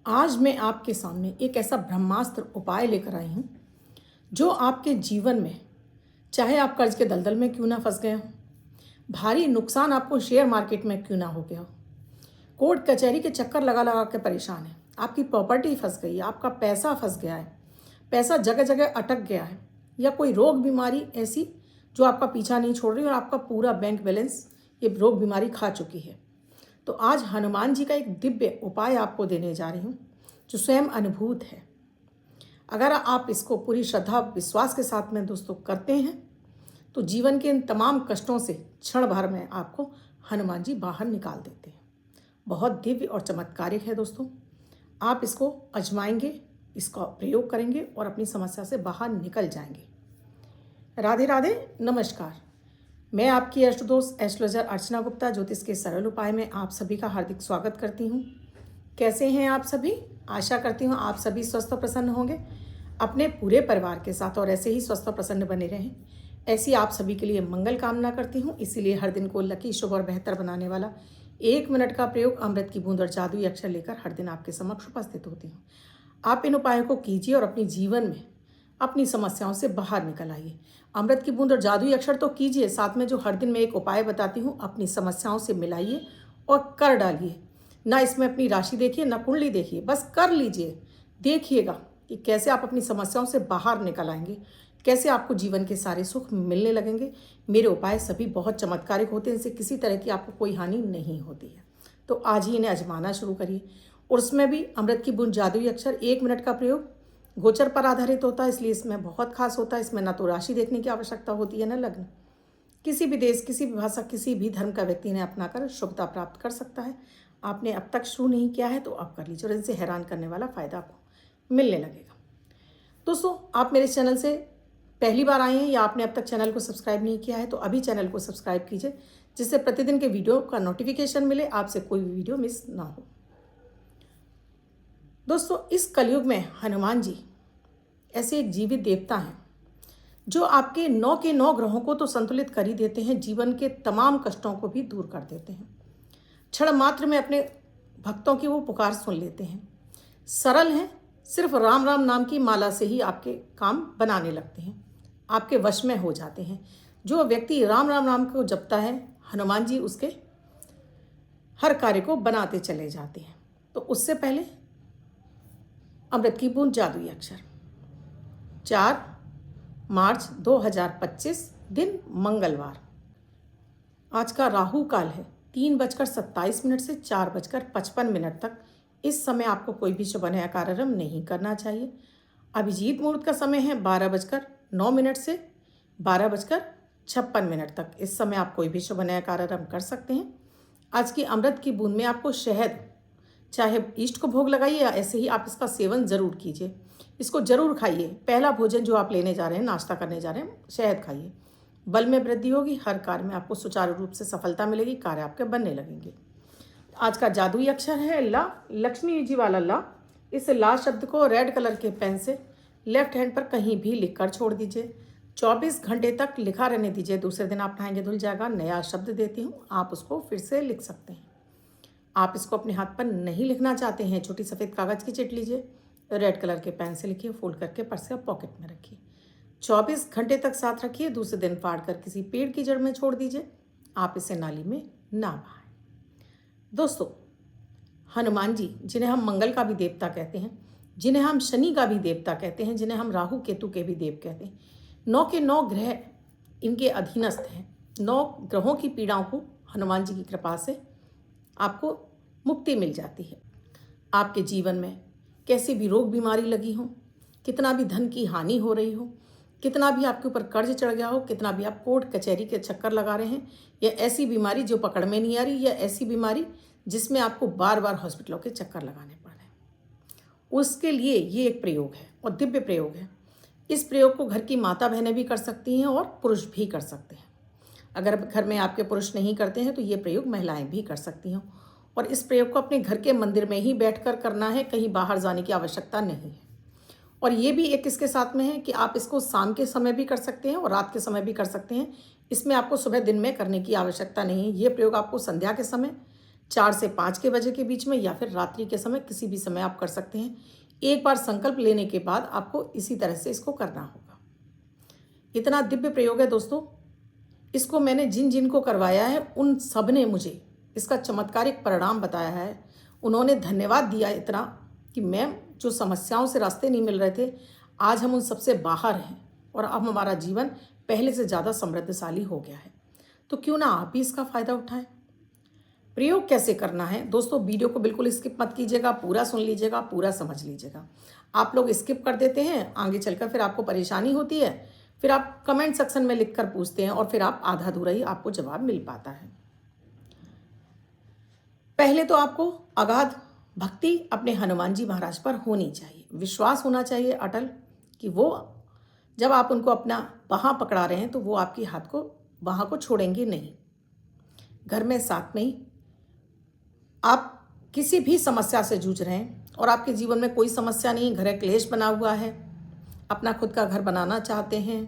आज मैं आपके सामने एक ऐसा ब्रह्मास्त्र उपाय लेकर आई हूँ जो आपके जीवन में, चाहे आप कर्ज के दलदल में क्यों ना फंस गए हो, भारी नुकसान आपको शेयर मार्केट में क्यों ना हो गया हो, कोर्ट कचहरी के चक्कर लगा लगा के परेशान है, आपकी प्रॉपर्टी फंस गई है, आपका पैसा फंस गया है, पैसा जगह जगह अटक गया है, या कोई रोग बीमारी ऐसी जो आपका पीछा नहीं छोड़ रही और आपका पूरा बैंक बैलेंस ये रोग बीमारी खा चुकी है। तो आज हनुमान जी का एक दिव्य उपाय आपको देने जा रही हूँ जो स्वयं अनुभूत है। अगर आप इसको पूरी श्रद्धा विश्वास के साथ में दोस्तों करते हैं तो जीवन के इन तमाम कष्टों से क्षण भर में आपको हनुमान जी बाहर निकाल देते हैं। बहुत दिव्य और चमत्कारिक है दोस्तों। आप इसको आजमाएंगे, इसका प्रयोग करेंगे और अपनी समस्या से बाहर निकल जाएंगे। राधे राधे, नमस्कार। मैं आपकी अष्टदोष एस्ट्रोलॉजर अर्चना गुप्ता ज्योतिष के सरल उपाय में आप सभी का हार्दिक स्वागत करती हूँ। कैसे हैं आप सभी? आशा करती हूँ आप सभी स्वस्थ और प्रसन्न होंगे अपने पूरे परिवार के साथ, और ऐसे ही स्वस्थ और प्रसन्न बने रहें, ऐसी आप सभी के लिए मंगल कामना करती हूँ। इसीलिए हर दिन को लकी, शुभ और बेहतर बनाने वाला 1 मिनट का प्रयोग अमृत की बूंद और जादुई अक्षर लेकर हर दिन आपके समक्ष उपस्थित होती हूँ। आप इन उपायों को कीजिए और अपने जीवन में अपनी समस्याओं से बाहर निकल आइए। अमृत की बूंद और जादुई अक्षर तो कीजिए, साथ में जो हर दिन मैं एक उपाय बताती हूँ अपनी समस्याओं से मिलाइए और कर डालिए। ना इसमें अपनी राशि देखिए, ना कुंडली देखिए, बस कर लीजिए। देखिएगा कि कैसे आप अपनी समस्याओं से बाहर निकल आएंगे, कैसे आपको जीवन के सारे सुख मिलने लगेंगे। मेरे उपाय सभी बहुत चमत्कारिक होते हैं, इनसे किसी तरह की आपको कोई हानि नहीं होती है। तो आज ही इन्हें आजमाना शुरू करिए। और उसमें भी अमृत की बूंद जादुई अक्षर 1 मिनट का प्रयोग गोचर पर आधारित होता है, इसलिए इसमें बहुत खास होता है। इसमें ना तो राशि देखने की आवश्यकता होती है, ना लग्न। किसी भी देश, किसी भी भाषा, किसी भी धर्म का व्यक्ति इन्हें अपनाकर शुभता प्राप्त कर सकता है। आपने अब तक शुरू नहीं किया है तो आप कर लीजिए और इनसे हैरान करने वाला फ़ायदा आपको मिलने लगेगा। दोस्तों, आप मेरे चैनल से पहली बार आए हैं या आपने अब तक चैनल को सब्सक्राइब नहीं किया है तो अभी चैनल को सब्सक्राइब कीजिए, जिससे प्रतिदिन के वीडियो का नोटिफिकेशन मिले, आपसे कोई भी वीडियो मिस ना हो। दोस्तों, इस कलयुग में हनुमान जी ऐसे एक जीवित देवता हैं जो आपके 9 के 9 ग्रहों को तो संतुलित कर ही देते हैं, जीवन के तमाम कष्टों को भी दूर कर देते हैं। क्षण मात्र में अपने भक्तों की वो पुकार सुन लेते हैं। सरल हैं, सिर्फ राम राम नाम की माला से ही आपके काम बनाने लगते हैं, आपके वश में हो जाते हैं। जो व्यक्ति राम राम नाम को जपता है, हनुमान जी उसके हर कार्य को बनाते चले जाते हैं। तो उससे पहले अमृत की बूंद जादुई अक्षर 4 मार्च 2025, दिन मंगलवार। आज का राहु काल है 3:27 से 4:55 तक। इस समय आपको कोई भी शुभ नया कार्यक्रम नहीं करना चाहिए। अभिजीत मुहूर्त का समय है 12:09 से 12:56 तक। इस समय आप कोई भी शुभ नया कार्यक्रम कर सकते हैं। आज की अमृत की बूंद में आपको शहद, चाहे इष्ट को भोग लगाइए या ऐसे ही आप इसका सेवन ज़रूर कीजिए। इसको ज़रूर खाइए। पहला भोजन जो आप लेने जा रहे हैं, नाश्ता करने जा रहे हैं, शहद खाइए। बल में वृद्धि होगी, हर कार्य में आपको सुचारू रूप से सफलता मिलेगी, कार्य आपके बनने लगेंगे। आज का जादुई अक्षर है ला, लक्ष्मी जी वाला ला। इस ला शब्द को रेड कलर के पेन से लेफ्ट हैंड पर कहीं भी लिखकर छोड़ दीजिए। 24 घंटे तक लिखा रहने दीजिए। दूसरे दिन आप नहाएंगे धुल जाएगा। नया शब्द देती हूँ, आप उसको फिर से लिख सकते हैं। आप इसको अपने हाथ पर नहीं लिखना चाहते हैं, छोटी सफ़ेद कागज़ की चिट लीजिए, रेड कलर के पेन से लिखिए, फोल्ड करके पर्स या पॉकेट में रखिए। 24 घंटे तक साथ रखिए। दूसरे दिन फाड़ कर किसी पेड़ की जड़ में छोड़ दीजिए। आप इसे नाली में ना बहाएं। दोस्तों, हनुमान जी, जिन्हें हम मंगल का भी देवता कहते हैं, जिन्हें हम शनि का भी देवता कहते हैं, जिन्हें हम राहु केतु के भी देव कहते हैं, 9 के 9 ग्रह इनके अधीनस्थ हैं। 9 ग्रहों की पीड़ाओं को हनुमान जी की कृपा से आपको मुक्ति मिल जाती है। आपके जीवन में कैसी भी रोग बीमारी लगी हो, कितना भी धन की हानि हो रही हो, कितना भी आपके ऊपर कर्ज चढ़ गया हो, कितना भी आप कोर्ट कचहरी के चक्कर लगा रहे हैं, या ऐसी बीमारी जो पकड़ में नहीं आ रही, या ऐसी बीमारी जिसमें आपको बार बार हॉस्पिटलों के चक्कर लगाने पड़ रहे हैं, उसके लिए ये एक प्रयोग है और दिव्य प्रयोग है। इस प्रयोग को घर की माता बहनें भी कर सकती हैं और पुरुष भी कर सकते हैं। अगर घर में आपके पुरुष नहीं करते हैं तो ये प्रयोग महिलाएं भी कर सकती हैं। और इस प्रयोग को अपने घर के मंदिर में ही बैठकर करना है, कहीं बाहर जाने की आवश्यकता नहीं है। और ये भी एक इसके साथ में है कि आप इसको शाम के समय भी कर सकते हैं और रात के समय भी कर सकते हैं। इसमें आपको सुबह दिन में करने की आवश्यकता नहीं है। ये प्रयोग आपको संध्या के समय 4 से 5 के बजे के बीच में या फिर रात्रि के समय, किसी भी समय आप कर सकते हैं। एक बार संकल्प लेने के बाद आपको इसी तरह से इसको करना होगा। इतना दिव्य प्रयोग है दोस्तों, इसको मैंने जिन जिन को करवाया है उन सब ने मुझे इसका चमत्कारिक परिणाम बताया है। उन्होंने धन्यवाद दिया इतना कि मैम, जो समस्याओं से रास्ते नहीं मिल रहे थे, आज हम उन सबसे बाहर हैं और अब हमारा जीवन पहले से ज़्यादा समृद्धशाली हो गया है। तो क्यों ना आप भी इसका फ़ायदा उठाएं। प्रयोग कैसे करना है दोस्तों, वीडियो को बिल्कुल स्किप मत कीजिएगा, पूरा सुन लीजिएगा, पूरा समझ लीजिएगा। आप लोग स्किप कर देते हैं, आगे चलकर फिर आपको परेशानी होती है, फिर आप कमेंट सेक्शन में लिखकर पूछते हैं और फिर आप आधा अधूरा ही आपको जवाब मिल पाता है। पहले तो आपको अगाध भक्ति अपने हनुमान जी महाराज पर होनी चाहिए, विश्वास होना चाहिए अटल कि वो जब आप उनको अपना बाँह पकड़ा रहे हैं तो वो आपकी बाँह को छोड़ेंगे नहीं। घर में साथ में ही आप किसी भी समस्या से जूझ रहे हैं और आपके जीवन में कोई समस्या नहीं, घर क्लेश बना हुआ है, अपना खुद का घर बनाना चाहते हैं,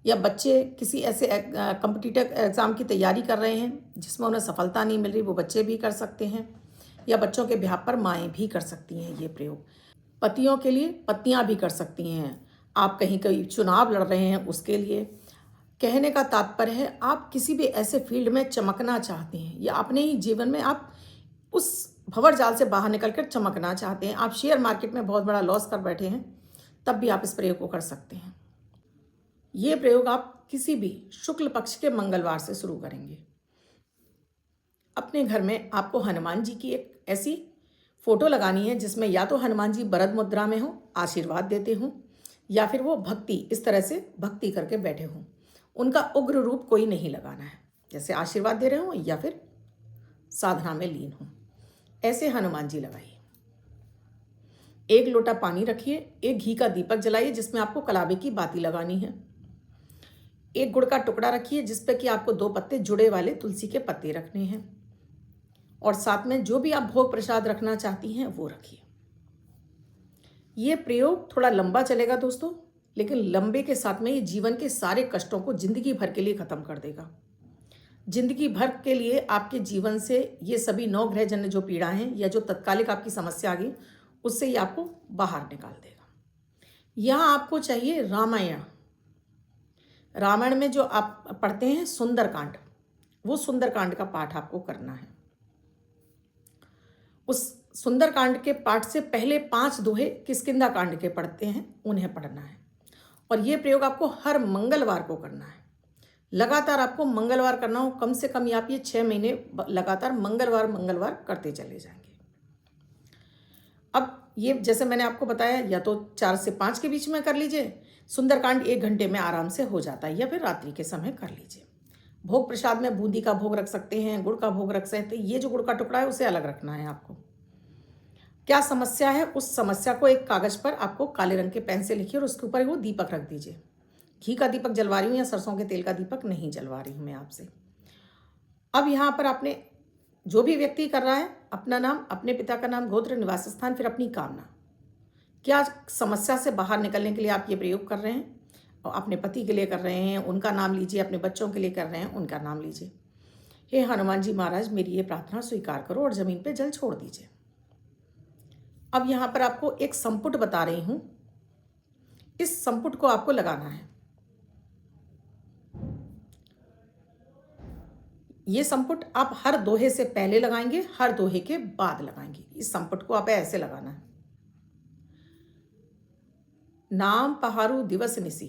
या बच्चे किसी ऐसे कॉम्पिटिटिव एग्ज़ाम की तैयारी कर रहे हैं जिसमें उन्हें सफलता नहीं मिल रही, वो बच्चे भी कर सकते हैं, या बच्चों के ब्याह पर माएँ भी कर सकती हैं ये प्रयोग। पतियों के लिए पत्नियां भी कर सकती हैं। आप कहीं कहीं चुनाव लड़ रहे हैं उसके लिए। कहने का तात्पर्य है, आप किसी भी ऐसे फील्ड में चमकना चाहते हैं या अपने ही जीवन में आप उस भंवर जाल से बाहर निकलकर चमकना चाहते हैं, आप शेयर मार्केट में बहुत बड़ा लॉस कर बैठे हैं, तब भी आप इस प्रयोग को कर सकते हैं। ये प्रयोग आप किसी भी शुक्ल पक्ष के मंगलवार से शुरू करेंगे। अपने घर में आपको हनुमान जी की एक ऐसी फोटो लगानी है जिसमें या तो हनुमान जी वरद मुद्रा में हो, आशीर्वाद देते हों, या फिर वो भक्ति इस तरह से भक्ति करके बैठे हों। उनका उग्र रूप कोई नहीं लगाना है, जैसे आशीर्वाद दे रहे हों या फिर साधना में लीन हों, ऐसे हनुमान जी लगाइए। एक लोटा पानी रखिए, एक घी का दीपक जलाइए जिसमें आपको कलावे की बाती लगानी है। एक गुड़ का टुकड़ा रखिए जिस पे कि आपको 2 पत्ते जुड़े वाले तुलसी के पत्ते रखने हैं, और साथ में जो भी आप भोग प्रसाद रखना चाहती हैं वो रखिए। ये प्रयोग थोड़ा लंबा चलेगा दोस्तों, लेकिन लंबे के साथ में ये जीवन के सारे कष्टों को जिंदगी भर के लिए खत्म कर देगा। जिंदगी भर के लिए आपके जीवन से ये सभी 9 ग्रहजन्य जो पीड़ा हैं या जो तत्कालिक आपकी समस्या आ गई, उससे ये आपको बाहर निकाल देगा। यहाँ आपको चाहिए रामायण। रामायण में जो आप पढ़ते हैं सुंदरकांड, वो सुंदरकांड का पाठ आपको करना है। उस सुंदरकांड के पाठ से पहले 5 दोहे किष्किंधा कांड के पढ़ते हैं, उन्हें पढ़ना है। और ये प्रयोग आपको हर मंगलवार को करना है। लगातार आपको मंगलवार करना हो, कम से कम आप ये 6 महीने लगातार मंगलवार करते चले जाएंगे। अब ये जैसे मैंने आपको बताया, या तो 4 से 5 के बीच में कर लीजिए, सुंदरकांड 1 घंटे में आराम से हो जाता है, या फिर रात्रि के समय कर लीजिए। भोग प्रसाद में बूंदी का भोग रख सकते हैं, गुड़ का भोग रख सकते हैं। ये जो गुड़ का टुकड़ा है उसे अलग रखना है आपको। क्या समस्या है, उस समस्या को एक कागज पर आपको काले रंग के पेन से लिखिए और उसके ऊपर वो दीपक रख दीजिए। घी का दीपक जलवा रही हूँ या सरसों के तेल का दीपक नहीं जलवा रही हूँ मैं आपसे। अब यहाँ पर आपने जो भी व्यक्ति कर रहा है, अपना नाम, अपने पिता का नाम, गोत्र, निवास स्थान, फिर अपनी कामना। क्या समस्या से बाहर निकलने के लिए आप ये प्रयोग कर रहे हैं, और अपने पति के लिए कर रहे हैं, उनका नाम लीजिए, अपने बच्चों के लिए कर रहे हैं, उनका नाम लीजिए। हे हनुमान जी महाराज, मेरी ये प्रार्थना स्वीकार करो और जमीन पे जल छोड़ दीजिए। अब यहाँ पर आपको एक संपुट बता रही हूँ, इस संपुट को आपको लगाना है। ये संपुट आप हर दोहे से पहले लगाएंगे, हर दोहे के बाद लगाएंगे। इस संपुट को आप ऐसे लगाना है। नाम पहारु दिवस निसी,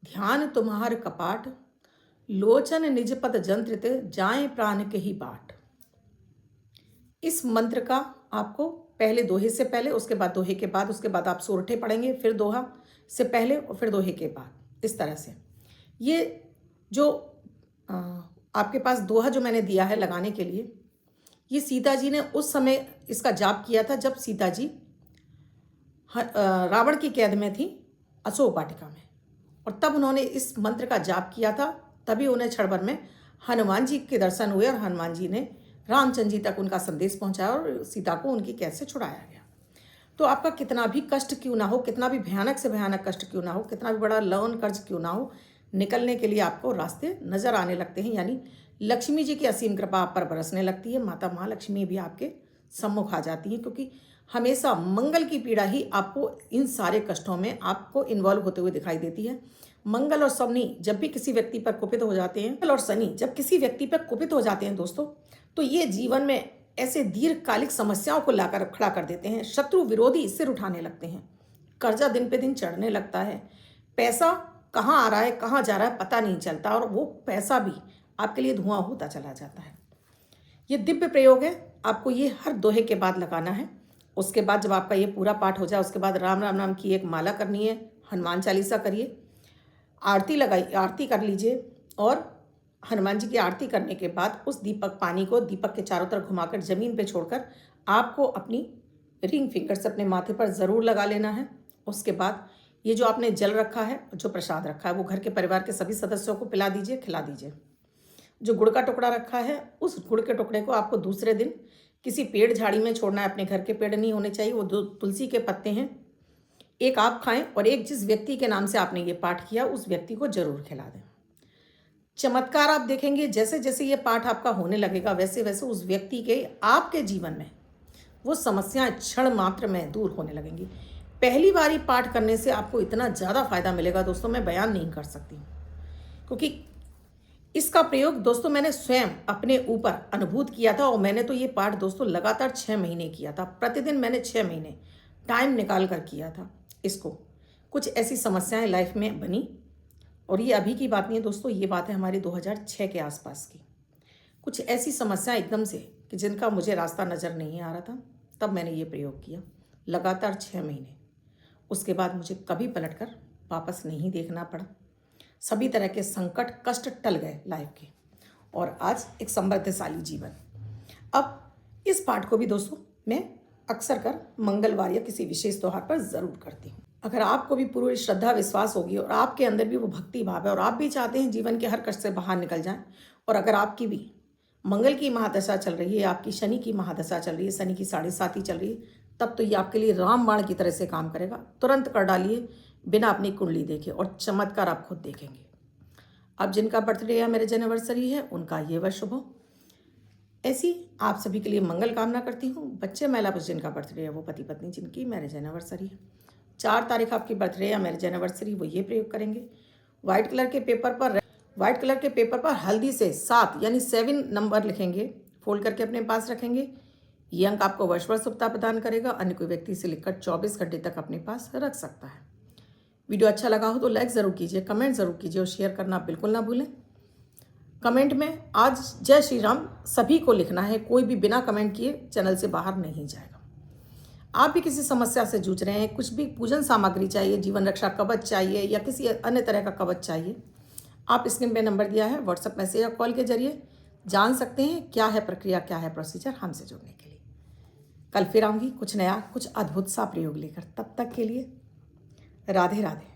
ध्यान तुम्हार कपाट, लोचन निज पद जंत्रित, जाए प्राण के ही बाट। इस मंत्र का आपको पहले दोहे से पहले, उसके बाद दोहे के बाद, उसके बाद आप सोरठे पढ़ेंगे, फिर दोहा से पहले और फिर दोहे के बाद, इस तरह से। ये जो आपके पास दोहा जो मैंने दिया है लगाने के लिए, ये सीता जी ने उस समय इसका जाप किया था जब सीता जी रावण की कैद में थी अशोक वाटिका में, और तब उन्होंने इस मंत्र का जाप किया था। तभी उन्हें क्षण भर में हनुमान जी के दर्शन हुए और हनुमान जी ने रामचंद्र जी तक उनका संदेश पहुंचाया और सीता को उनकी कैद से छुड़ाया गया। तो आपका कितना भी कष्ट क्यों ना हो, कितना भी भयानक से भयानक कष्ट क्यों ना हो, कितना भी बड़ा लोन कर्ज क्यों ना हो, निकलने के लिए आपको रास्ते नजर आने लगते हैं, यानी लक्ष्मी जी की असीम कृपा आप पर बरसने लगती है। माता महालक्ष्मी भी आपके सम्मुख आ जाती है, क्योंकि हमेशा मंगल की पीड़ा ही आपको इन सारे कष्टों में आपको इन्वॉल्व होते हुए दिखाई देती है। मंगल और शनि जब भी किसी व्यक्ति पर कुपित हो जाते हैं, मंगल और शनि जब किसी व्यक्ति पर कुपित हो जाते हैं दोस्तों, तो ये जीवन में ऐसे दीर्घकालिक समस्याओं को लाकर खड़ा कर देते हैं। शत्रु विरोधी सिर उठाने लगते हैं, कर्जा दिन पे दिन चढ़ने लगता है, पैसा कहाँ आ रहा है कहाँ जा रहा है पता नहीं चलता, और वो पैसा भी आपके लिए धुआं होता चला जाता है। ये दिव्य प्रयोग है, आपको ये हर दोहे के बाद लगाना है। उसके बाद जब आपका ये पूरा पाठ हो जाए, उसके बाद राम राम नाम की एक माला करनी है, हनुमान चालीसा करिए, आरती लगाई, आरती कर लीजिए, और हनुमान जी की आरती करने के बाद उस दीपक पानी को दीपक के चारों तरफ घुमाकर ज़मीन पे छोड़कर आपको अपनी रिंग फिंगर से अपने माथे पर ज़रूर लगा लेना है। उसके बाद ये जो आपने जल रखा है, जो प्रसाद रखा है, वो घर के परिवार के सभी सदस्यों को पिला दीजिए, खिला दीजिए। जो गुड़ का टुकड़ा रखा है, उस गुड़ के टुकड़े को आपको दूसरे दिन किसी पेड़ झाड़ी में छोड़ना है। अपने घर के पेड़ नहीं होने चाहिए, वो 2 तुलसी के पत्ते हैं, एक आप खाएं और एक जिस व्यक्ति के नाम से आपने ये पाठ किया उस व्यक्ति को जरूर खिला दें। चमत्कार आप देखेंगे, जैसे जैसे ये पाठ आपका होने लगेगा वैसे वैसे उस व्यक्ति के आपके जीवन में वो समस्याएं क्षण मात्र में दूर होने लगेंगी। पहली बार ये पाठ करने से आपको इतना ज़्यादा फायदा मिलेगा दोस्तों, मैं बयान नहीं कर सकती, क्योंकि इसका प्रयोग दोस्तों मैंने स्वयं अपने ऊपर अनुभूत किया था। और मैंने तो ये पाठ दोस्तों लगातार 6 महीने किया था, प्रतिदिन मैंने 6 महीने टाइम निकाल कर किया था इसको। कुछ ऐसी समस्याएं लाइफ में बनी, और ये अभी की बात नहीं है दोस्तों, ये बात है हमारे 2006 के आसपास की। कुछ ऐसी समस्याएं एकदम से कि जिनका मुझे रास्ता नज़र नहीं आ रहा था, तब मैंने ये प्रयोग किया लगातार 6 महीने। उसके बाद मुझे कभी पलटकर वापस नहीं देखना पड़ा। सभी तरह के संकट कष्ट टल गए लाइफ के, और आज एक समृद्धशाली जीवन। अब इस पाठ को भी दोस्तों मैं अक्सर कर मंगलवार या किसी विशेष त्यौहार पर ज़रूर करती हूँ। अगर आपको भी पूरी श्रद्धा विश्वास होगी और आपके अंदर भी वो भक्ति भाव है, और आप भी चाहते हैं जीवन के हर कष्ट से बाहर निकल जाएं, और अगर आपकी भी मंगल की महादशा चल रही है, आपकी शनि की महादशा चल रही है, शनि की 7.5 चल रही है, तब तो ये आपके लिए रामबाण की तरह से काम करेगा। तुरंत कर डालिए बिना अपनी कुंडली देखे, और चमत्कार आप खुद देखेंगे। अब जिनका बर्थडे या मैरिज एनिवर्सरी है उनका ये वर्ष शुभ हो। ऐसी आप सभी के लिए मंगल कामना करती हूँ। बच्चे महिला पुरुष जिनका बर्थडे है वो पति पत्नी जिनकी मैरिज एनिवर्सरी है, 4 तारीख आपकी बर्थडे या मैरिज एनिवर्सरी, वो ये प्रयोग करेंगे। व्हाइट कलर के पेपर पर हल्दी से 7 यानी 7 नंबर लिखेंगे, फोल्ड करके अपने पास रखेंगे। ये अंक आपको वर्ष भर शुभता प्रदान करेगा। अन्य कोई व्यक्ति से लिखकर 24 घंटे तक अपने पास रख सकता है। वीडियो अच्छा लगा हो तो लाइक ज़रूर कीजिए, कमेंट ज़रूर कीजिए, और शेयर करना बिल्कुल ना भूलें। कमेंट में आज जय श्री राम सभी को लिखना है, कोई भी बिना कमेंट किए चैनल से बाहर नहीं जाएगा। आप भी किसी समस्या से जूझ रहे हैं, कुछ भी पूजन सामग्री चाहिए, जीवन रक्षा कवच चाहिए या किसी अन्य तरह का कवच चाहिए, आप स्क्रीन पे नंबर दिया है, व्हाट्सएप मैसेज या कॉल के जरिए जान सकते हैं क्या है प्रक्रिया, क्या है प्रोसीजर हमसे जुड़ने के लिए। कल फिर आऊँगी कुछ नया, कुछ अद्भुत सा प्रयोग लेकर। तब तक के लिए राधे राधे।